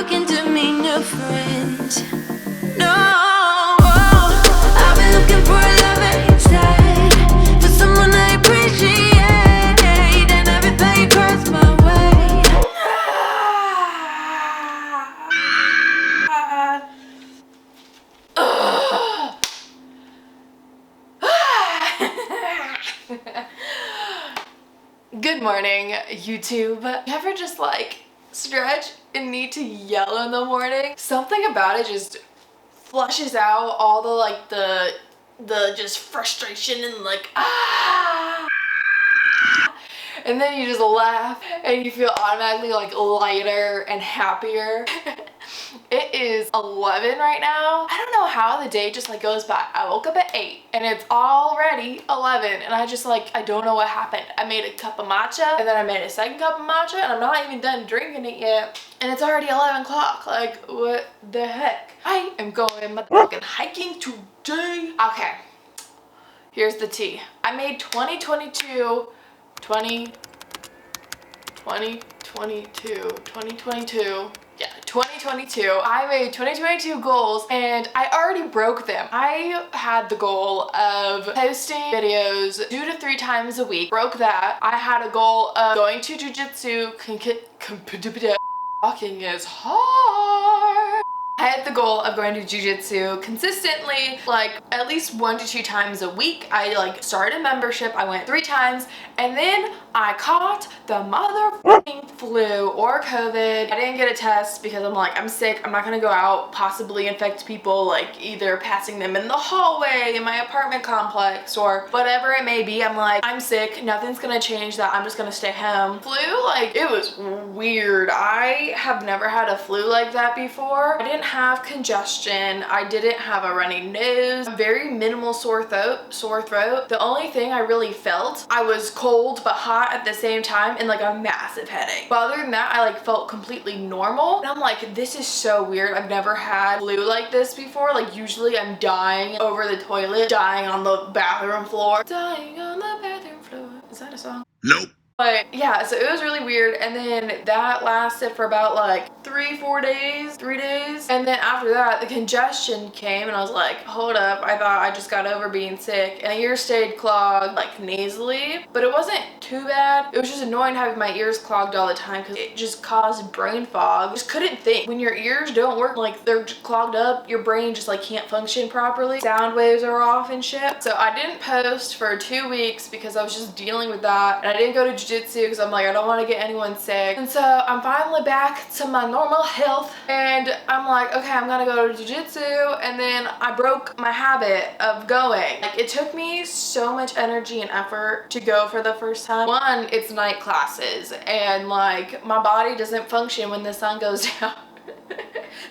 looking to meet new friends. No, I've been looking for a lover inside, for someone I appreciate, and everything crossed my way. Good morning, YouTube. You ever just like stretch and need to yell in the morning? Something about it just flushes out all the just frustration and like and then you just laugh and you feel automatically like lighter and happier. It is 11 right now. I don't know how the day just like goes by. I woke up at 8 and it's already 11 and I don't know what happened. I made a cup of matcha and then I made a second cup of matcha and I'm not even done drinking it yet. And it's already 11 o'clock. Like, what the heck? I am going motherfucking hiking today. Okay, here's the tea. I made 2022 I made 2022 goals and I already broke them. I had the goal of posting videos 2 to 3 times a week. Broke that. I had a goal of going to jujitsu. Walking is hard. I had the goal of going to jiu-jitsu consistently, like at least 1 to 2 times a week. I like started a membership. I went 3 times and then I caught the motherfucking flu or COVID. I didn't get a test because I'm like, I'm sick. I'm not gonna go out, possibly infect people, like either passing them in the hallway in my apartment complex or whatever it may be. I'm like, I'm sick. Nothing's gonna change that. I'm just gonna stay home. Flu, like it was weird. I have never had a flu like that before. I didn't have congestion. I didn't have a runny nose. Very minimal sore throat. The only thing I really felt, I was cold but hot at the same time and like a massive headache. But other than that, I like felt completely normal. And I'm like, this is so weird. I've never had flu like this before. Like usually I'm dying over the toilet, dying on the bathroom floor. Dying on the bathroom floor. Is that a song? Nope. But yeah, so it was really weird. And then that lasted for about like 3 days. And then after that, the congestion came and I was like, hold up. I thought I just got over being sick. And the ear stayed clogged like nasally, but it wasn't too bad. It was just annoying having my ears clogged all the time because it just caused brain fog. I just couldn't think. When your ears don't work, like they're clogged up, your brain just like can't function properly. Sound waves are off and shit. So I didn't post for 2 weeks because I was just dealing with that. And I didn't go to jiu-jitsu because I'm like, I don't want to get anyone sick. And so I'm finally back to my normal health and I'm like, okay, I'm gonna go to jiu-jitsu. And then I broke my habit of going. Like it took me so much energy and effort to go for the first time. One, it's night classes and like my body doesn't function when the sun goes down.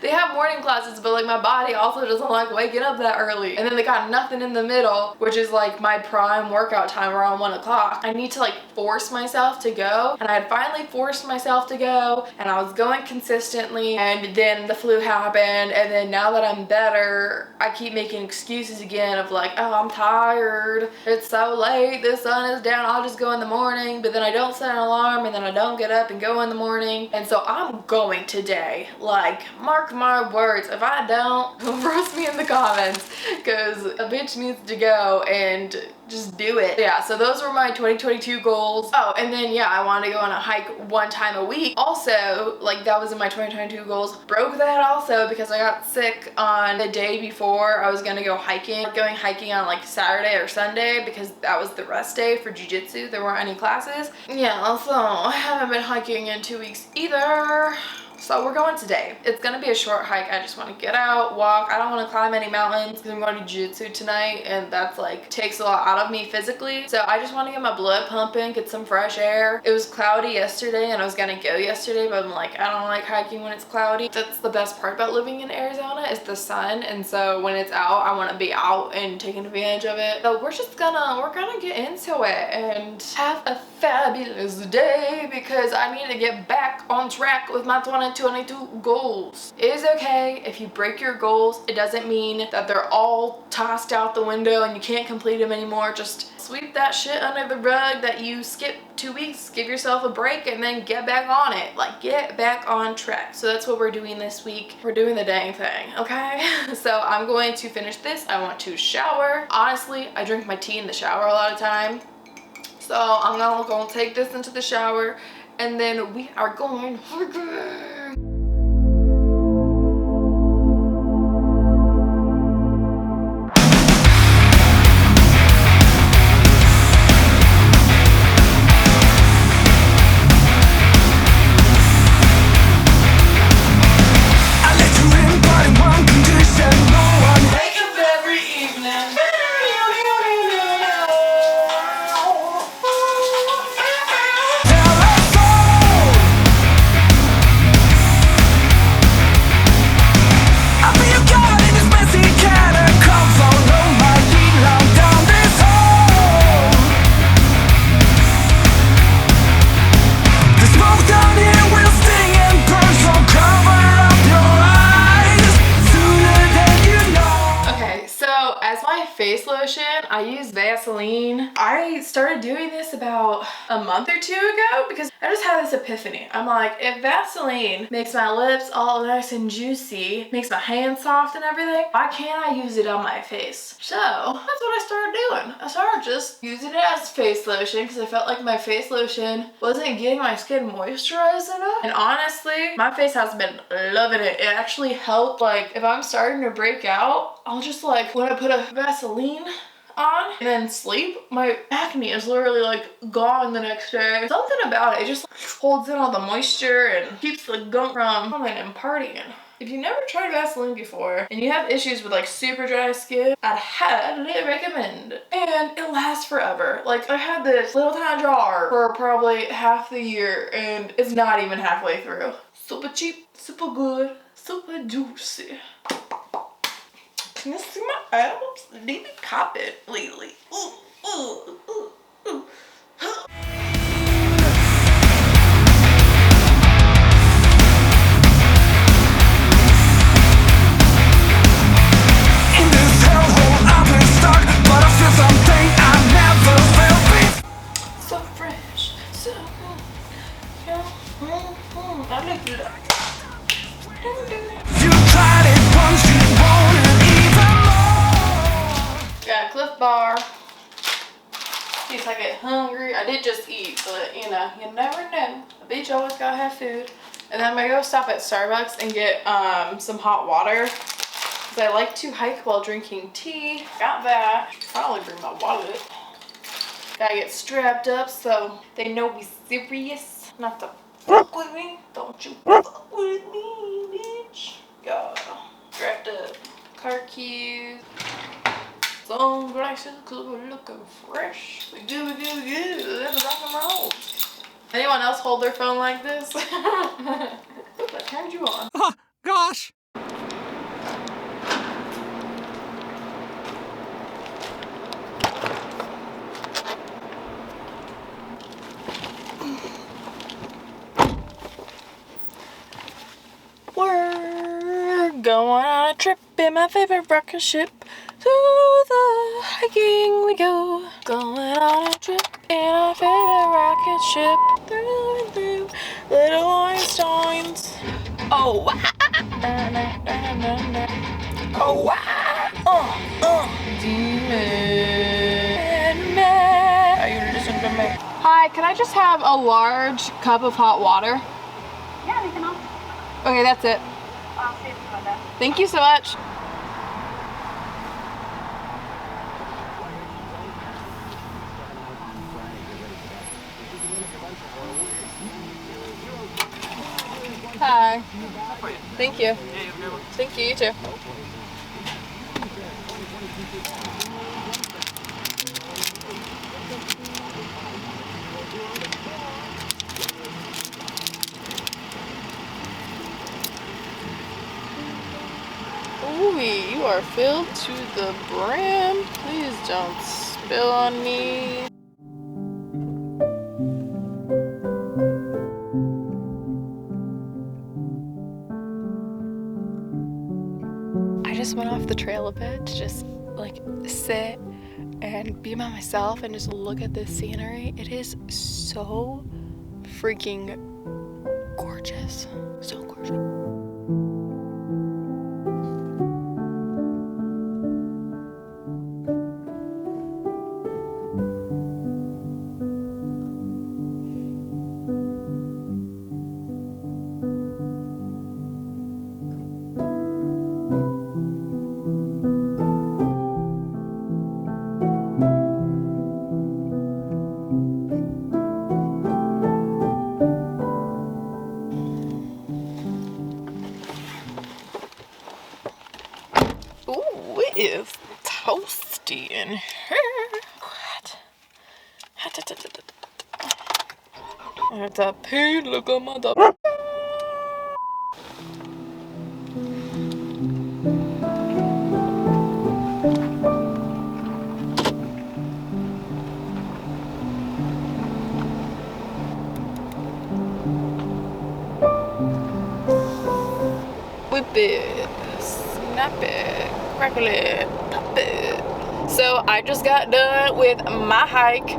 They have morning classes, but like my body also doesn't like waking up that early. And then they got nothing in the middle, which is like my prime workout time around 1 o'clock. I need to like force myself to go. And I had finally forced myself to go and I was going consistently and then the flu happened. And then now that I'm better, I keep making excuses again of like, oh, I'm tired. It's so late. The sun is down. I'll just go in the morning. But then I don't set an alarm and then I don't get up and go in the morning. And so I'm going today. Like, mark my words, if I don't, roast me in the comments because a bitch needs to go and just do it. Yeah, so those were my 2022 goals. Oh, and then yeah, I wanted to go on a hike 1 time a week. Also, like that was in my 2022 goals. Broke that also because I got sick on the day before I was gonna go hiking. Going hiking on like Saturday or Sunday because that was the rest day for jiu-jitsu. There weren't any classes. Yeah, also I haven't been hiking in 2 weeks either. So we're going today. It's gonna be a short hike. I just want to get out, walk. I don't want to climb any mountains because I'm going to jiu-jitsu tonight and that's like takes a lot out of me physically. So I just want to get my blood pumping, get some fresh air. It was cloudy yesterday and I was gonna go yesterday, but I'm like, I don't like hiking when it's cloudy. That's the best part about living in Arizona is the sun. And so when it's out, I want to be out and taking advantage of it. So we're gonna get into it and have a fabulous day because I need to get back on track with my 2022 2022 goals. It is okay if you break your goals. It doesn't mean that they're all tossed out the window and you can't complete them anymore. Just sweep that shit under the rug that you skipped 2 weeks. Give yourself a break and then get back on it. Like, get back on track. So that's what we're doing this week. We're doing the dang thing, okay? So I'm going to finish this. I want to shower. Honestly, I drink my tea in the shower a lot of time. So I'm gonna take this into the shower and then we are going hungry. Face lotion, I use Vaseline. I started doing this about a month or two ago because I just had this epiphany. I'm like, if Vaseline makes my lips all nice and juicy, makes my hands soft and everything, why can't I use it on my face? So that's what I started doing. I started just using it as face lotion because I felt like my face lotion wasn't getting my skin moisturized enough. And honestly, my face has been loving it. It actually helped. Like, if I'm starting to break out, I'll just like, when I put a Vaseline on and then sleep, my acne is literally like gone the next day. Something about it just holds in all the moisture and keeps the gunk from coming and partying. If you've never tried Vaseline before and you have issues with like super dry skin, I'd highly recommend it. And it lasts forever. Like, I had this little tiny jar for probably half the year and it's not even halfway through. Super cheap, super good, super juicy. Can you see my abs? Need to cop it lately. Ooh, ooh, ooh, ooh. In this hellhole I've been stuck, but I feel something I never felt before. So fresh, so I like it. You tried it once, you want it even more. Got a Cliff Bar. In case I get hungry. I did just eat, but you know, you never know. A bitch always gotta have food. And then I'm gonna go stop at Starbucks and get some hot water. Because I like to hike while drinking tea. Got that. Probably bring my wallet. Gotta get strapped up so they know we serious. Not to fuck with me. Don't you fuck with me, bitch. God. Strapped up. Car keys. Sunglasses because we're looking fresh. We good. Let's rock and roll. Anyone else hold their phone like this? That turned you on. Oh, gosh. We're going on a trip in my favorite rocket ship. To the hiking we go. Going on a trip in our favorite rocket ship. Through and through little Einsteins. Oh, wow. Oh, wow. Demon. Are you listening to me? Hi, can I just have a large cup of hot water? Yeah, we can all. Okay, that's it. I'll see if you want that. Thank you so much. Hi. Thank you. Thank you, you too. Ooh, you are filled to the brim. Please don't spill on me. just went off the trail a bit to just like sit and be by myself and just look at this scenery. It is so freaking gorgeous. So gorgeous. Ooh, it is toasty in here. What? It's a pain, look at mother. Whip it, snap it, crackle it, pop it. So I just got done with my hike.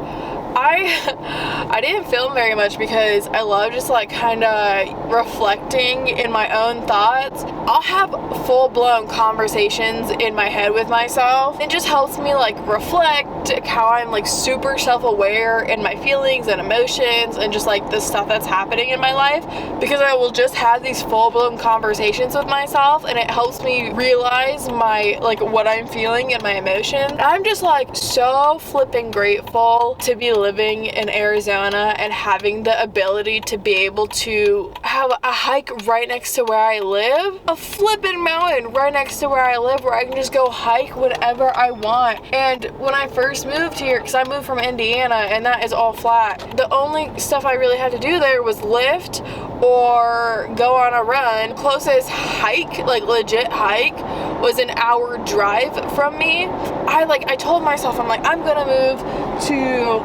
I didn't film very much because I love just like kind of reflecting in my own thoughts. I'll have full-blown conversations in my head with myself. It just helps me like reflect how I'm like super self-aware in my feelings and emotions and just like the stuff that's happening in my life, because I will just have these full-blown conversations with myself and it helps me realize my like what I'm feeling and my emotions. I'm just like so flipping grateful to be living in Arizona and having the ability to be able to have a hike right next to where I live, a flipping mountain right next to where I live where I can just go hike whenever I want. And when I first moved here, because I moved from Indiana and that is all flat, the only stuff I really had to do there was lift or go on a run. Closest hike, like legit hike, was an hour drive from me. I told myself, I'm like, I'm gonna move to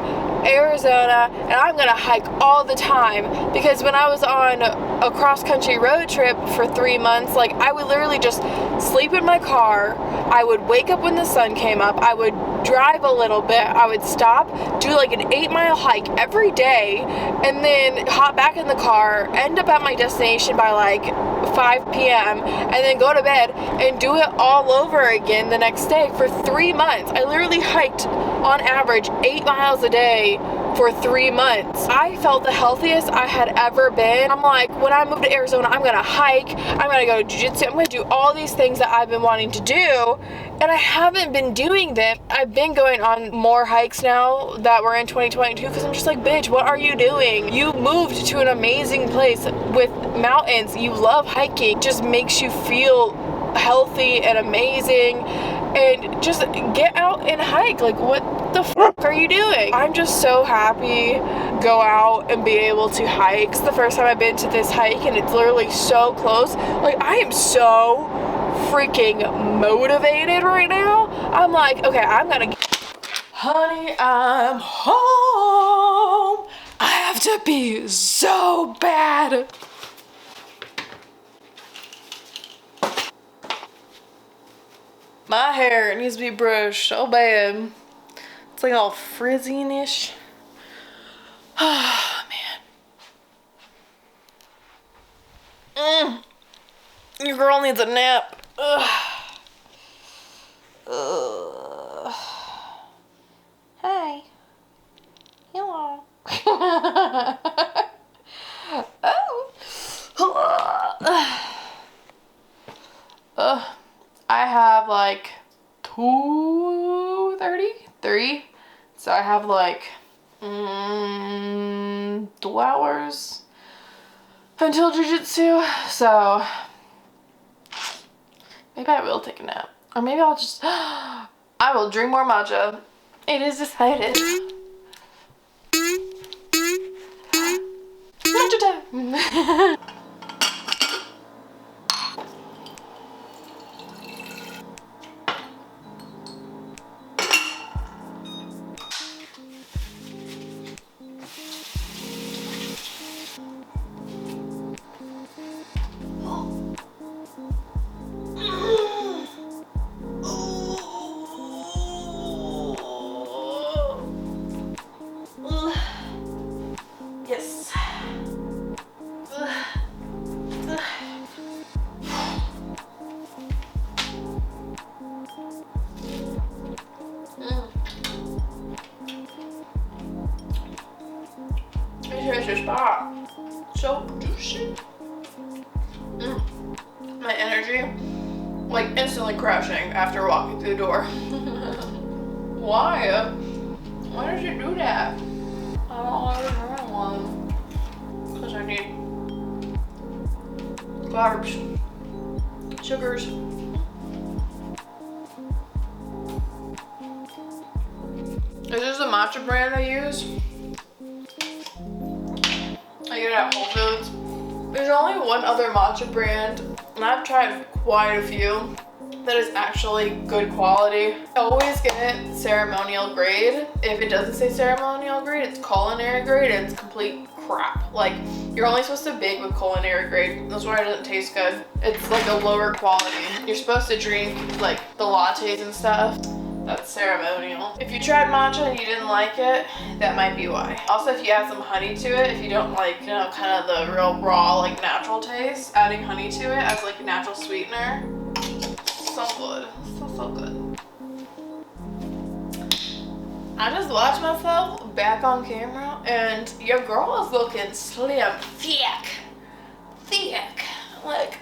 Arizona and I'm gonna hike all the time, because when I was on a cross-country road trip for 3 months, like I would literally just sleep in my car. I would wake up when the sun came up, I would drive a little bit, I would stop, do like an 8-mile hike every day, and then hop back in the car, end up at my destination by like 5 p.m. and then go to bed and do it all over again the next day for 3 months. I literally hiked on average 8 miles a day for 3 months. I felt the healthiest I had ever been. I'm like, when I move to Arizona, I'm gonna hike, I'm gonna go to jiu-jitsu, I'm gonna do all these things that I've been wanting to do, and I haven't been doing them. I've been going on more hikes now that we're in 2022 because I'm just like, bitch, what are you doing? You moved to an amazing place with mountains. You love hiking. It just makes you feel healthy and amazing, and just get out and hike. Like, what the fuck are you doing? I'm just so happy go out and be able to hike. It's the first time I've been to this hike and it's literally so close. Like, I am so freaking motivated right now. I'm like, okay, I'm gonna honey, I'm home. I have to be so bad. My hair needs to be brushed so bad. It's like all frizzy-ish. Oh, man. Your girl needs a nap. Ugh. Hi. Hello. I have like 2:33, so I have like 2 hours until jiu-jitsu, so maybe I will take a nap, or maybe I'll just I will drink more matcha. It is decided. Matcha time. delicious pop. So juicy. My energy, like instantly crashing after walking through the door. Why? Why did you do that? I don't want to drink one. Because I need carbs, sugars. This is the matcha brand I use. I get it at Whole Foods. There's only one other matcha brand, and I've tried quite a few, that is actually good quality. I always get ceremonial grade. If it doesn't say ceremonial grade, it's culinary grade, and it's complete crap. Like, you're only supposed to bake with culinary grade. That's why it doesn't taste good. It's like a lower quality. You're supposed to drink like the lattes and stuff. That's ceremonial. If you tried matcha and you didn't like it, that might be why. Also, if you add some honey to it, if you don't like, you know, kind of the real raw, like natural taste, adding honey to it as like a natural sweetener, so good. So good. I just watched myself back on camera and your girl is looking slim, thick. Like,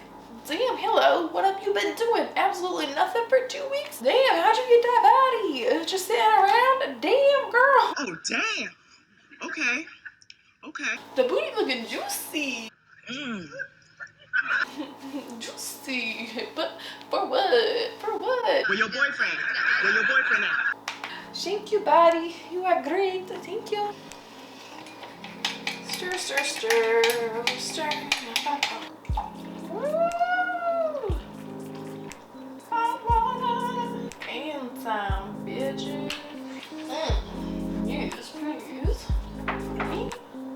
damn, hello, what have you been doing? Absolutely nothing for 2 weeks? Damn, how'd you get that body? Just sitting around? Damn, girl. Oh, damn. Okay. The booty looking juicy. Mm. Juicy. But for what? For what? Where your boyfriend at? Thank you, buddy. You are great. Thank you. Stir, stir, stir, stir. Woo! Hot water. And some bitches. Yes, please.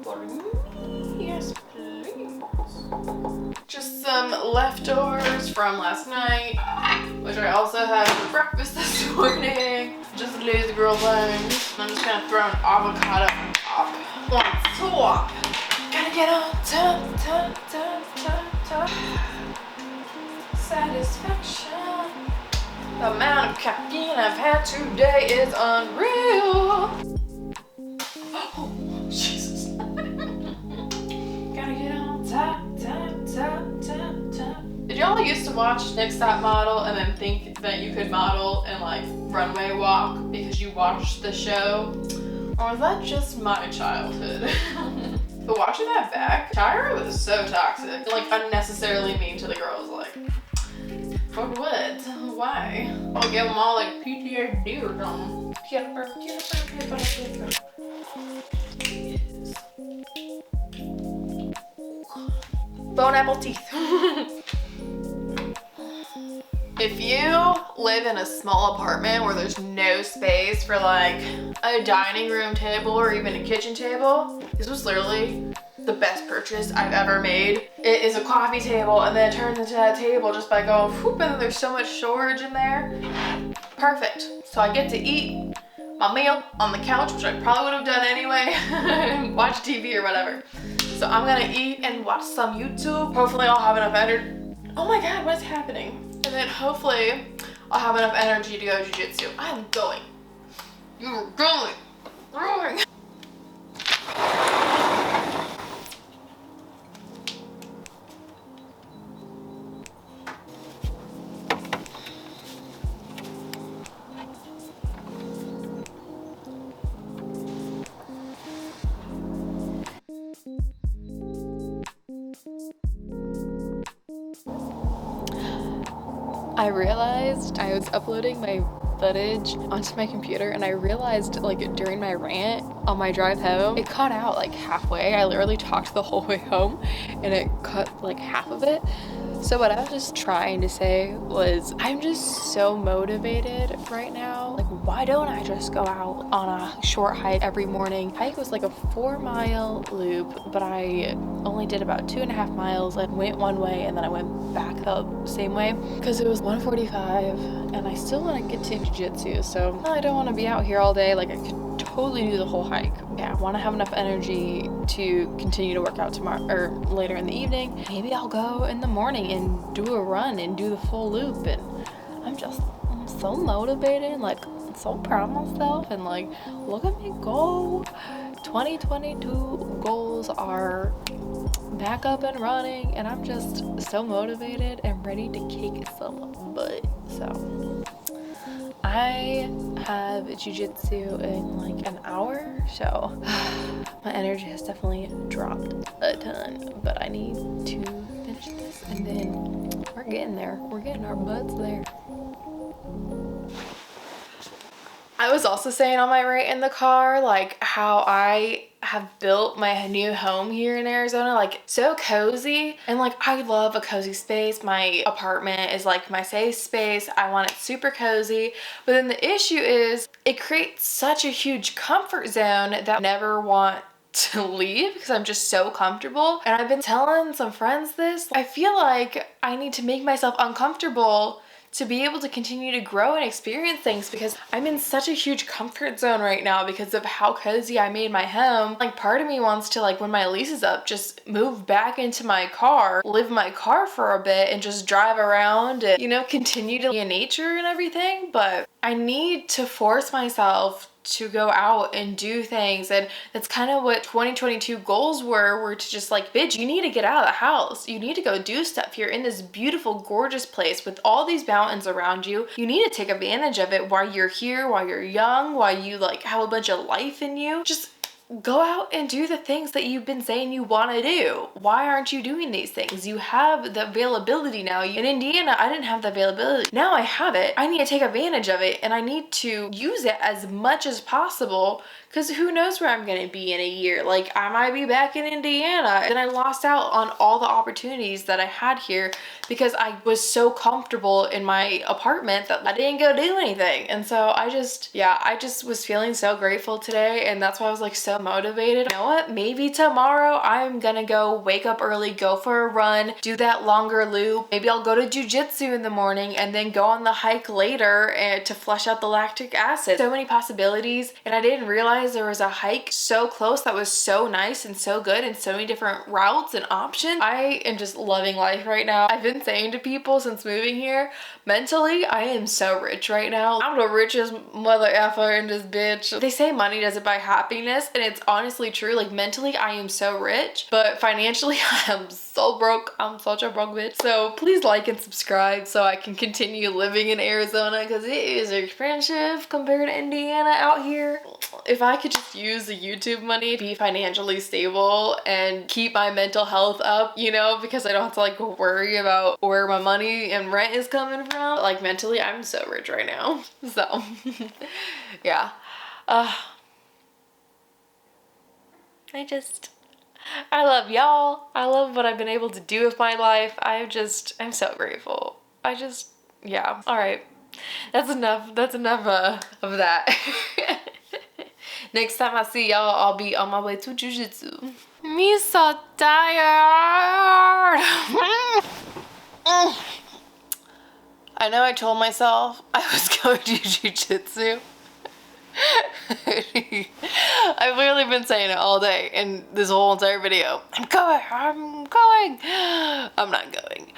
For me. Yes, please. Just some leftovers from last night, which I also had for breakfast this morning. Just lazy girl things. I'm just gonna throw an avocado on top. On top. Gotta get on top. Satisfaction. The amount of caffeine I've had today is unreal. Oh, Jesus. Gotta get on top. Did y'all used to watch Next Top Model and then think that you could model and like runway walk because you watched the show? Or was that just my childhood? But watching that back, Tyra was so toxic, like unnecessarily mean to the girls. Like, for what? Why? I'll give them all like PTSD or something. Yes. Bone apple teeth. If you live in a small apartment where there's no space for like a dining room table or even a kitchen table, this was literally the best purchase I've ever made. It is a coffee table and then it turns into a table just by going whoop, and there's so much storage in there. Perfect. So I get to eat my meal on the couch, which I probably would have done anyway, watch TV or whatever. So I'm gonna eat and watch some YouTube. Hopefully I'll have enough energy. Oh my God, what's happening? And then hopefully I'll have enough energy to go jiu-jitsu. I'm going. You're going. Going. I realized I was uploading my footage onto my computer and I realized like during my rant on my drive home, it cut out like halfway. I literally talked the whole way home and it cut like half of it. So what I was just trying to say was I'm just so motivated right now. Like, why don't I just go out on a short hike every morning? Hike was like a 4-mile loop, but I only did about 2.5 miles. I went one way and then I went back the same way because it was 1:45 and I still want to get to jiu-jitsu. So I don't want to be out here all day. Like, I could totally do the whole hike. Yeah, I want to have enough energy to continue to work out tomorrow or later in the evening. Maybe I'll go in the morning and do a run and do the full loop. And I'm so motivated, like I'm so proud of myself, and like look at me go. 2022 goals are back up and running, and I'm just so motivated and ready to kick some butt. So I have jiu-jitsu in like an hour, so my energy has definitely dropped a ton, but I need to finish this and then we're getting there. We're getting our butts there. I was also saying on my rant in the car, like how I have built my new home here in Arizona, like so cozy, and like I love a cozy space. My apartment is like my safe space. I want it super cozy, but then the issue is it creates such a huge comfort zone that I never want to leave because I'm just so comfortable. And I've been telling some friends this. I feel like I need to make myself uncomfortable to be able to continue to grow and experience things, because I'm in such a huge comfort zone right now because of how cozy I made my home. Like part of me wants to, like when my lease is up, just move back into my car, live in my car for a bit and just drive around and, you know, continue to be in nature and everything. But I need to force myself to go out and do things, and that's kind of what 2022 goals were to just like, bitch, you need to get out of the house, you need to go do stuff. You're in this beautiful gorgeous place with all these mountains around you. You need to take advantage of it while you're here, while you're young, while you like have a bunch of life in you. Just go out and do the things that you've been saying you want to do. Why aren't you doing these things? You have the availability now. In Indiana, I didn't have the availability. Now I have it. I need to take advantage of it, and I need to use it as much as possible, because who knows where I'm going to be in a year. Like I might be back in Indiana, and I lost out on all the opportunities that I had here because I was so comfortable in my apartment that I didn't go do anything. And so I just was feeling so grateful today, and that's why I was like so motivated. You know what? Maybe tomorrow I'm gonna go wake up early, go for a run, do that longer loop. Maybe I'll go to jiu-jitsu in the morning and then go on the hike later and to flush out the lactic acid. So many possibilities, and I didn't realize there was a hike so close that was so nice and so good and so many different routes and options. I am just loving life right now. I've been saying to people since moving here, mentally I am so rich right now. I'm the richest mother effer in this bitch. They say money doesn't buy happiness, and it's honestly true. Like mentally I am so rich, but financially I am so broke. I'm such a broke bitch. So please like and subscribe so I can continue living in Arizona, because it is expensive compared to Indiana out here. If I could just use the YouTube money to be financially stable and keep my mental health up, you know, because I don't have to like worry about where my money and rent is coming from. Like mentally I'm so rich right now. So yeah. I love y'all. I love what I've been able to do with my life. I'm so grateful. Yeah. All right. That's enough of that. Next time I see y'all, I'll be on my way to jiu-jitsu. Me so tired. I know I told myself I was going to jiu-jitsu. I've literally been saying it all day in this whole entire video. I'm going. I'm not going.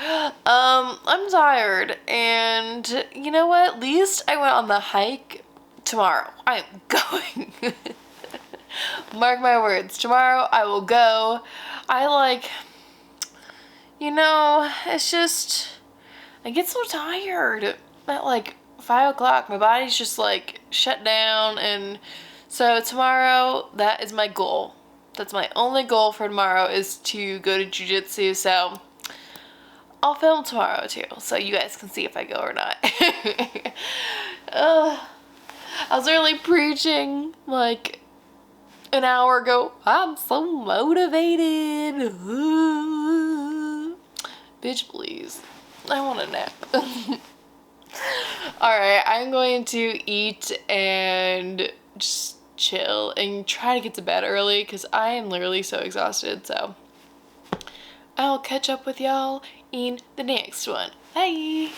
I'm tired, and you know what? At least I went on the hike. Tomorrow I am going. Mark my words, tomorrow I will go. It's just, I get so tired at like 5 o'clock. My body's just like shut down, and so tomorrow, that is my goal. That's my only goal for tomorrow, is to go to jiu-jitsu. So I'll film tomorrow too, so you guys can see if I go or not. I was literally preaching like an hour ago. I'm so motivated. Bitch, please. I want a nap. Alright, I'm going to eat and just chill and try to get to bed early because I am literally so exhausted. So I'll catch up with y'all in the next one. Bye!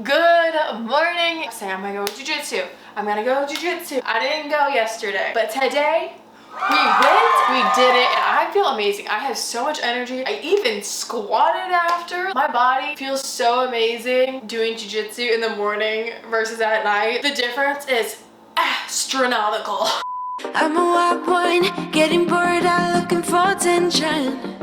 Good morning. I'm saying I'm gonna go jiu-jitsu. I didn't go yesterday, but today we did it, and I feel amazing. I have so much energy. I even squatted after. My body feels so amazing doing jiu-jitsu in the morning versus at night. The difference is astronomical. I'm a wild one, getting bored out looking for attention.